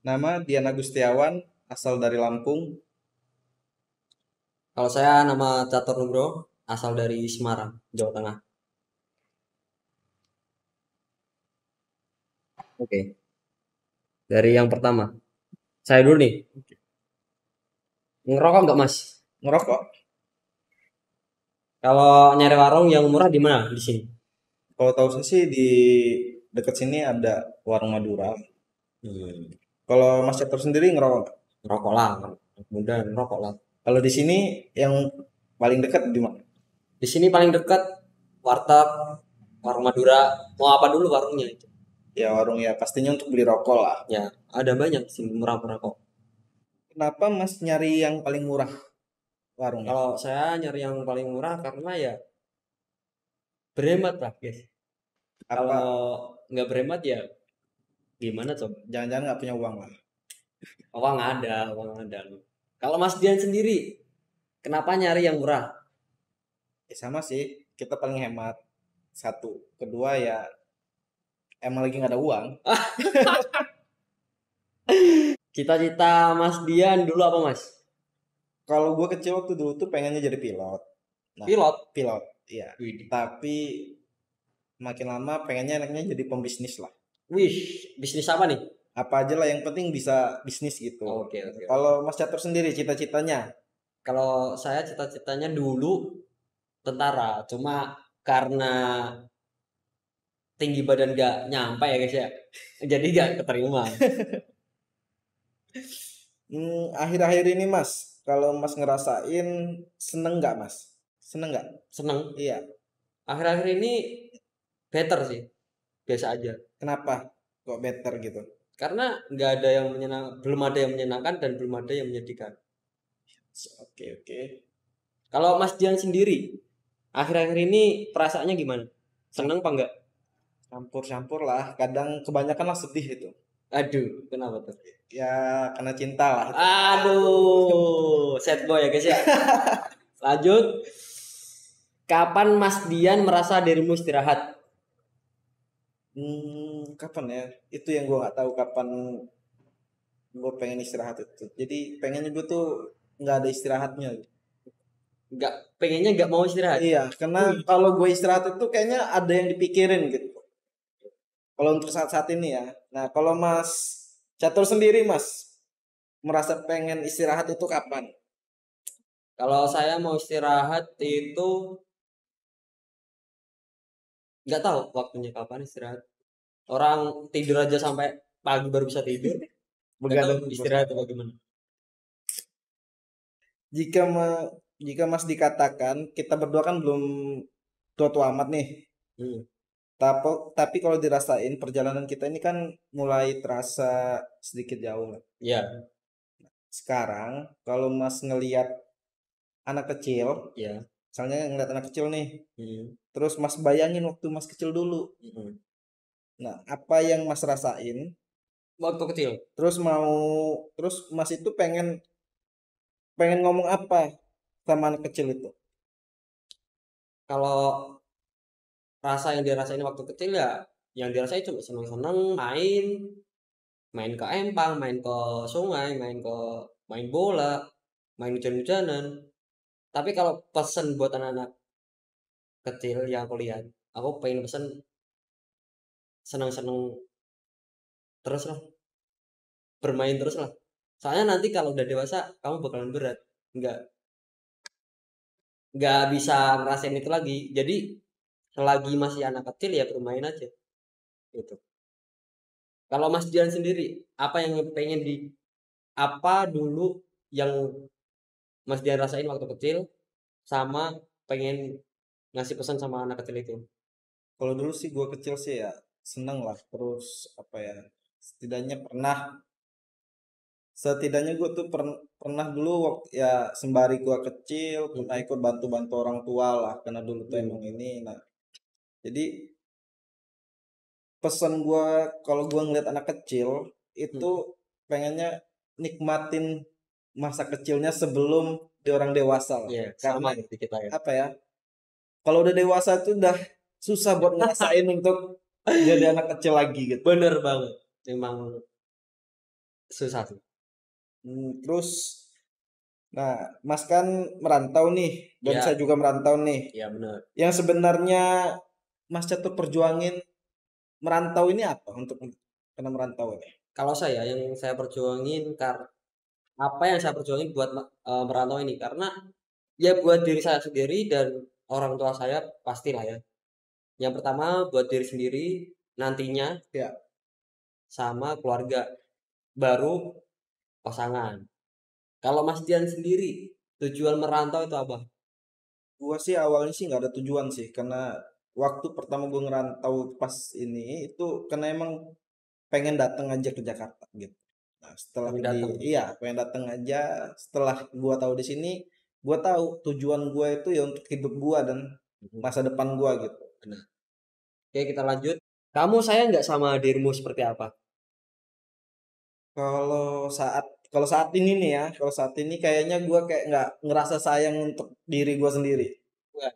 Nama Dian Agustiawan, asal dari Lampung. Kalau saya nama Catur Nugroho, asal dari Semarang, Jawa Tengah. Oke. Dari yang pertama, saya dulu nih. Ngerokok nggak Mas? Ngerokok. Kalau nyari warung yang murah di mana? Di sini. Kalau tahu saya sih di dekat sini ada warung Madura. Hmm, Kalau Mas Catur sendiri ngerokok nggak? Ngerokok lah. Mudah ngerokok lah. Kalau di sini yang paling dekat di mana? Di sini paling dekat warteg, warung Madura. Mau apa dulu warungnya itu? Ya warung ya pastinya untuk beli rokok lah. Ya, ada banyak di sini murah-murah kok. Kenapa Mas nyari yang paling murah warungnya? Kalau saya nyari yang paling murah karena ya berhemat lah, guys. Kalau Apa nggak berhemat ya gimana coba? jangan-jangan nggak punya uang lah? Uang ada, uang ada. Kalau Mas Dian sendiri, kenapa nyari yang murah? Sama sih, kita paling hemat. Satu. Kedua ya emang lagi nggak ada uang. Cita-cita Mas Dian dulu apa Mas? Kalau gue kecil waktu dulu tuh pengennya jadi pilot. Nah, Pilot. pilot, iya. Wih, Tapi makin lama pengennya enaknya jadi pembisnis lah. wih, bisnis apa nih? Apa aja lah yang penting bisa bisnis gitu. Oke, oke, oke. Kalau Mas Catur sendiri cita-citanya Kalau saya cita-citanya dulu tentara, cuma karena tinggi badan gak nyampe ya guys ya, jadi gak keterima. akhir-akhir ini Mas, kalau Mas ngerasain seneng nggak Mas? Seneng nggak? Seneng. Iya. Akhir-akhir ini better sih, biasa aja. Kenapa kok better gitu? Karena nggak ada yang belum ada yang menyenangkan dan belum ada yang menyedihkan. Oke oke. Kalau Mas Dian sendiri, akhir-akhir ini perasaannya gimana? Seneng apa enggak? Campur-campur lah. Kadang kebanyakan lah sedih itu. Aduh, kenapa tuh? Ya karena cinta lah itu. Aduh, sad boy ya guys ya. Lanjut, kapan Mas Dian merasa dirimu istirahat? Kapan ya? Itu yang gue nggak tahu kapan gue pengen istirahat itu. Jadi pengennya gue tuh nggak ada istirahatnya. Nggak, pengennya nggak mau istirahat. Iya, karena Wih, kalau gue istirahat itu kayaknya ada yang dipikirin gitu. Kalau untuk saat-saat ini ya. Nah, kalau Mas Catur sendiri Mas merasa pengen istirahat itu kapan? kalau saya mau istirahat itu nggak tahu waktunya kapan istirahat. Orang tidur aja sampai pagi baru bisa tidur. Nggak tahu Begadang terus. istirahat atau bagaimana. Jika jika Mas dikatakan kita berdua kan belum tua-tua amat nih. Hmm. Tapi kalau dirasain perjalanan kita ini kan mulai terasa sedikit jauh lah. Ya, Sekarang kalau Mas ngelihat anak kecil, ya. misalnya ngeliat anak kecil nih, Hmm. terus Mas bayangin waktu Mas kecil dulu. Hmm. Nah, apa yang Mas rasain? Waktu kecil. Terus terus Mas itu pengen pengen ngomong apa sama anak kecil itu? Kalau rasa yang dirasain waktu kecil ya, yang dirasain cuma seneng-seneng main, main ke empang, main ke sungai, main bola, main hujan-hujanan. Tapi kalau pesen buat anak-anak kecil yang aku lihat, aku pengen pesen seneng-seneng terus lah, bermain terus lah. Soalnya nanti kalau udah dewasa, kamu bakalan berat. Nggak, nggak bisa ngerasain itu lagi. Jadi selagi masih anak kecil ya bermain aja. Gitu. Kalau Mas Dian sendiri, apa yang pengen apa dulu yang Mas Dian rasain waktu kecil sama pengen ngasih pesan sama anak kecil itu? Kalau dulu sih gua kecil sih ya seneng lah. Terus apa ya? Setidaknya pernah setidaknya gue tuh pernah dulu waktu ya sembari gua kecil pernah Mhm. ikut bantu-bantu orang tua lah karena dulu tuh Hmm. emang ini. Nah, jadi pesan gua kalau gua ngeliat anak kecil itu Hmm. pengennya nikmatin masa kecilnya sebelum di orang dewasa lah. Iya, sama Karena berarti kita ya. apa ya? Kalau udah dewasa tuh udah susah buat ngerasain untuk jadi anak kecil lagi gitu. Bener banget. Memang susah tuh. Terus, nah, Mas kan merantau nih, dan saya Ya, juga merantau nih. ya benar. Yang sebenarnya Mas Catur perjuangin merantau ini apa untuk kena merantau ini? Kalau saya yang saya perjuangin apa yang saya perjuangin buat merantau ini karena ya buat diri saya sendiri dan orang tua saya pastilah ya. Yang pertama buat diri sendiri nantinya Ya, sama keluarga baru pasangan. Kalau Mas Dian sendiri tujuan merantau itu apa? gua sih awalnya sih nggak ada tujuan sih, karena waktu pertama gua ngerantau pas ini itu karena emang pengen datang aja ke Jakarta gitu. Nah, setelah Pengen di datang. iya pengen datang aja, setelah gua tahu di sini, gua tahu tujuan gua itu ya untuk hidup gua dan masa depan gua gitu. Benar. Oke, kita lanjut. Kamu sayang nggak sama dirimu seperti apa? Kalau saat ini nih ya, kalau saat ini kayaknya gua kayak nggak ngerasa sayang untuk diri gua sendiri. Enggak.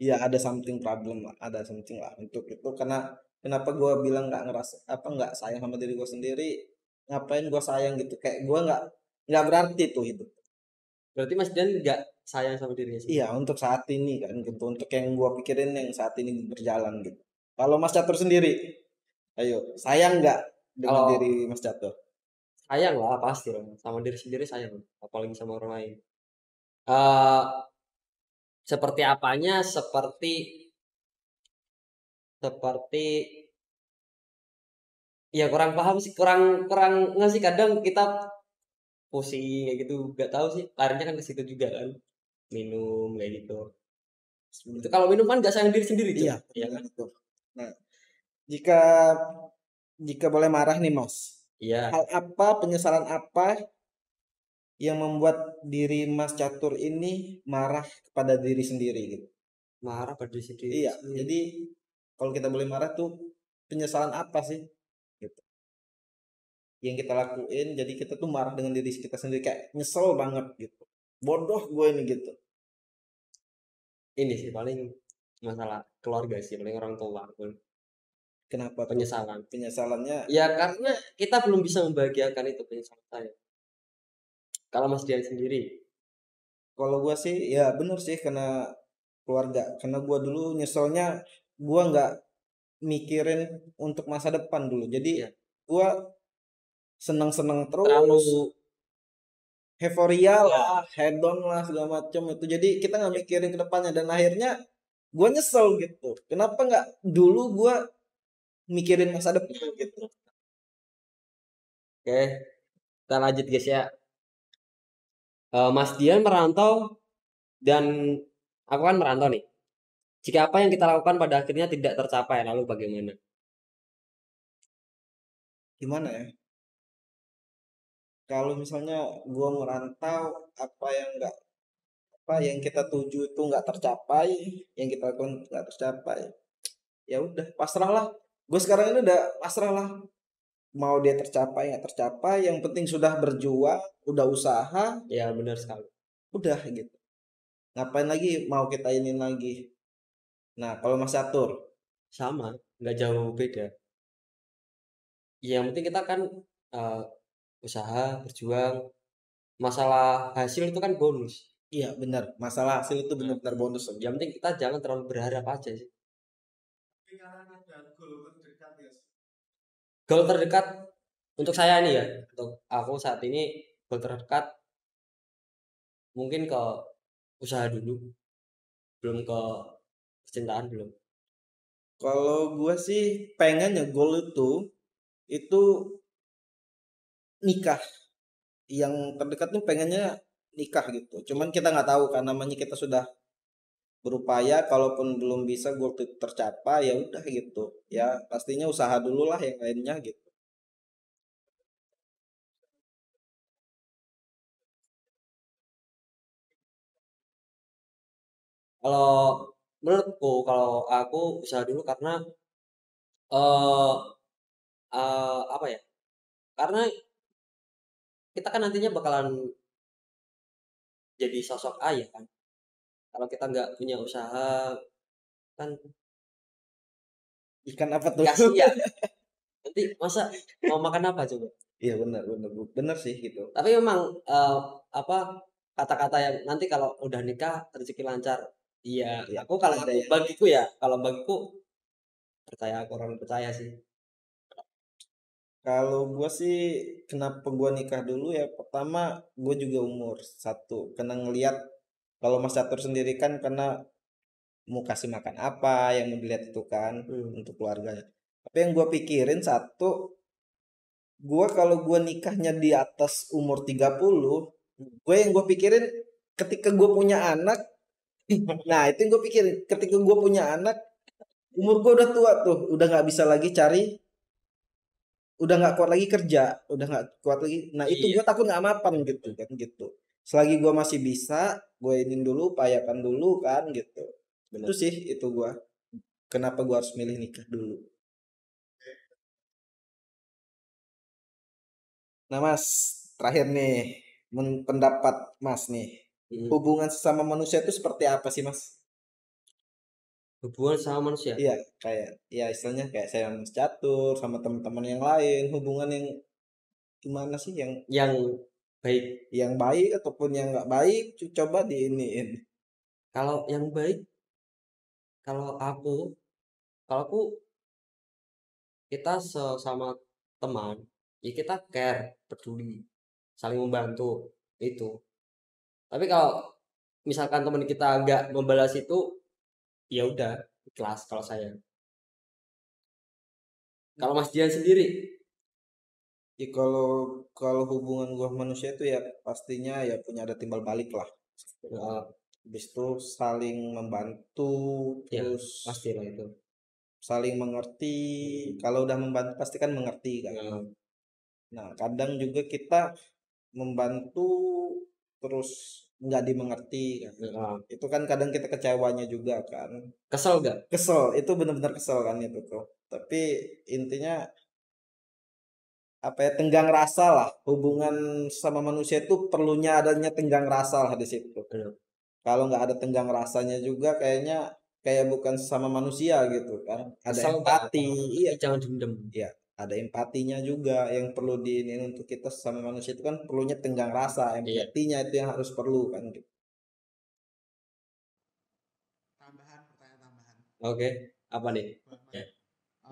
Iya ada something problem lah, ada something lah untuk itu, karena kenapa gua bilang nggak ngerasa apa nggak sayang sama diri gua sendiri, ngapain gua sayang gitu, kayak gua nggak berarti tuh hidup. Berarti Mas Dian nggak sayang sama dirinya Iya sendiri. untuk saat ini kan gitu, untuk yang gua pikirin yang saat ini berjalan gitu. Kalau Mas Catur sendiri, ayo sayang nggak dengan diri Kalau Mas Catur? sayang lah pasti lah. Sama diri sendiri sayang, apalagi sama orang lain. eh Seperti apanya? Seperti ya kurang paham sih, kurang kurang nggak sih kadang kita pusing kayak gitu, nggak tahu sih. Larinya kan ke situ juga kan, minum kayak gitu. Itu Sebenarnya kalau minum kan nggak sayang diri sendiri tuh, iya ya benar kan? itu. Nah, jika jika boleh marah nih Mas, Iya, hal apa, penyesalan apa yang membuat diri Mas Catur ini marah kepada diri sendiri gitu? marah pada diri sendiri. Iya, jadi kalau kita boleh marah tuh penyesalan apa sih gitu yang kita lakuin, jadi kita tuh marah dengan diri kita sendiri kayak nyesel banget gitu, bodoh gue ini gitu. Ini sih paling masalah keluarga sih, paling orang tua pun Kenapa tuh penyesalan. penyesalannya? Ya karena kita belum bisa membahagiakan itu penyesalan saya. Kalau Mas Dian sendiri, Kalau gue sih ya bener sih, karena keluarga, karena gue dulu nyeselnya gue nggak mikirin untuk masa depan dulu, jadi ya gue seneng-seneng terus, terlalu euforia ya lah, hedon lah segala macam itu, jadi kita nggak mikirin ke depannya dan akhirnya gue nyesel gitu, kenapa nggak dulu gue mikirin masa depan gitu. oke, kita lanjut guys ya. Mas Dian merantau dan aku kan merantau nih. Jika apa yang kita lakukan pada akhirnya tidak tercapai, lalu bagaimana? Gimana ya, kalau misalnya gue merantau, apa yang nggak apa yang kita tuju itu nggak tercapai, yang kita lakukan nggak tercapai, ya udah pasrah lah. Gue sekarang ini udah pasrah lah, mau dia tercapai nggak tercapai, yang penting sudah berjuang, udah usaha, Ya benar sekali. udah gitu, ngapain lagi mau kita ini lagi. Nah kalau Mas Catur, Sama, nggak jauh beda. Ya, yang penting kita kan eh, usaha, berjuang. Masalah hasil itu kan bonus. iya benar, masalah hasil itu Nah, benar-benar bonus yang sebenarnya. penting kita jangan terlalu berharap aja sih. Sekarang ada goal terdekat ya. Goal terdekat untuk saya nih ya, untuk aku saat ini goal terdekat mungkin ke usaha dulu, belum ke percintaan belum. Kalau gue sih pengennya goal itu nikah, yang terdekat tuh pengennya nikah gitu. Ya, Cuman kita nggak tahu kan, namanya kita sudah berupaya, kalaupun belum bisa goal itu tercapai ya udah gitu. Ya pastinya usaha dulu lah yang lainnya gitu. kalau menurutku, kalau aku usaha dulu karena eh apa ya? Karena kita kan nantinya bakalan jadi sosok ayah kan. Kalau kita nggak punya usaha kan Ikan apa tuh? kasihan. Nanti masa mau makan apa coba? Iya benar benar benar sih gitu. Tapi memang apa kata-kata yang nanti kalau udah nikah rezeki lancar. Iya, Iya aku kalau ada aku ya. bagiku ya, kalau bagiku percaya aku orang percaya sih. Kalau gua sih kenapa gua nikah dulu ya pertama gua juga umur satu karena ngelihat kalau Mas Catur sendiri kan karena mau kasih makan apa yang mau dilihat itu kan Hmm. untuk keluarganya. Tapi yang gua pikirin satu, gua kalau gua nikahnya di atas umur 30, gue yang gua pikirin ketika gua punya anak, nah itu yang gua pikirin ketika gua punya anak, umur gua udah tua tuh, udah nggak bisa lagi cari, udah nggak kuat lagi kerja, udah nggak kuat lagi. Nah itu Iya, gua takut nggak mapan gitu kan gitu. Selagi gua masih bisa, gue ini dulu, upayakan dulu kan gitu. Itu benar. sih itu gua. Kenapa gua harus milih nikah dulu. Nah, Mas, terakhir nih, pendapat Mas nih. Hmm. Hubungan sesama manusia itu seperti apa sih, Mas? Hubungan sama manusia Iya, kayak ya istilahnya kayak saya sama Mas Catur sama teman-teman yang lain, hubungan yang gimana sih yang baik. yang baik ataupun yang nggak baik, coba diiniin. Kalau yang baik, kalau aku, kalau aku kita sesama teman, ya kita care, peduli, saling membantu itu. Tapi kalau misalkan teman kita nggak membalas itu, ya udah ikhlas kalau saya. Kalau Mas Dian sendiri, Ya, kalau kalau hubungan gua sama manusia itu ya pastinya ya punya ada timbal balik lah. eh, Habis itu saling membantu, ya terus pastilah itu. saling mengerti. Kalau udah membantu pasti kan mengerti kan. Eh, Nah, kadang juga kita membantu terus nggak dimengerti kan. eh, Itu kan kadang kita kecewanya juga kan. kesel gak? Kesel, itu benar-benar kesel kan itu tuh. Tapi intinya apa ya tenggang rasa lah. Hubungan sama manusia itu perlunya adanya tenggang rasa lah di situ. Bener. Kalau nggak ada tenggang rasanya juga kayaknya kayak bukan sama manusia gitu kan. Ada Kesel gak apa? empati, iya. Tapi jangan dendam. Ya, ada empatinya juga yang perlu diinin untuk kita sama manusia itu kan perlunya tenggang rasa, Iya. empatinya itu yang harus perlu kan gitu. Tambahan, pertanyaan tambahan Oke. Apa nih? buat Mas. Ya.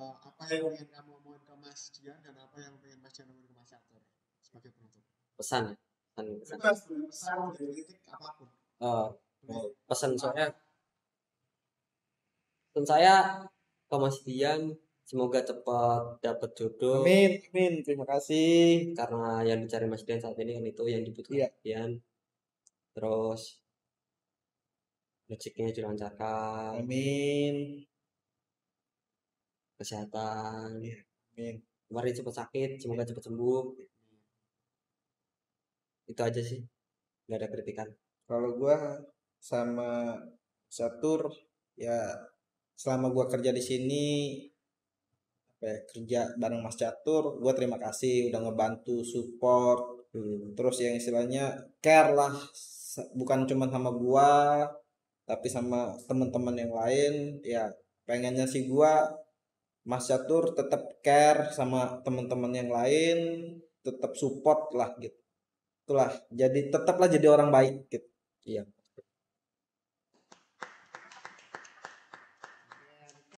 Apa yang ingin kamu omongin ke Mas Dian dan apa yang ingin Mas Dian omongin ke Mas Catur sebagai penutup? Pesan ya. Pesan. Bebas, boleh pesan, boleh kritik, apapun. Eh, Boleh. pesan soalnya, pesan saya ke Mas Dian, semoga cepat dapat jodoh. Amin, amin. Terima kasih. Karena yang dicari Mas Dian saat ini kan itu yang dibutuhkan Iya. Mas Dian. Terus rezekinya dilancarkan, Amin. kesehatan. Iya, amin. Kemarin cepat sakit, semoga cepat sembuh. Itu aja sih, nggak ada kritikan. Kalau gua sama Satur ya selama gua kerja di sini apa ya, kerja bareng Mas Catur, gua terima kasih udah ngebantu support. Terus yang istilahnya care lah, bukan cuma sama gua tapi sama teman-teman yang lain. Ya pengennya sih gua Mas Catur tetap care sama teman-teman yang lain, tetap support lah gitu. Itulah, jadi tetaplah jadi orang baik gitu. Iya.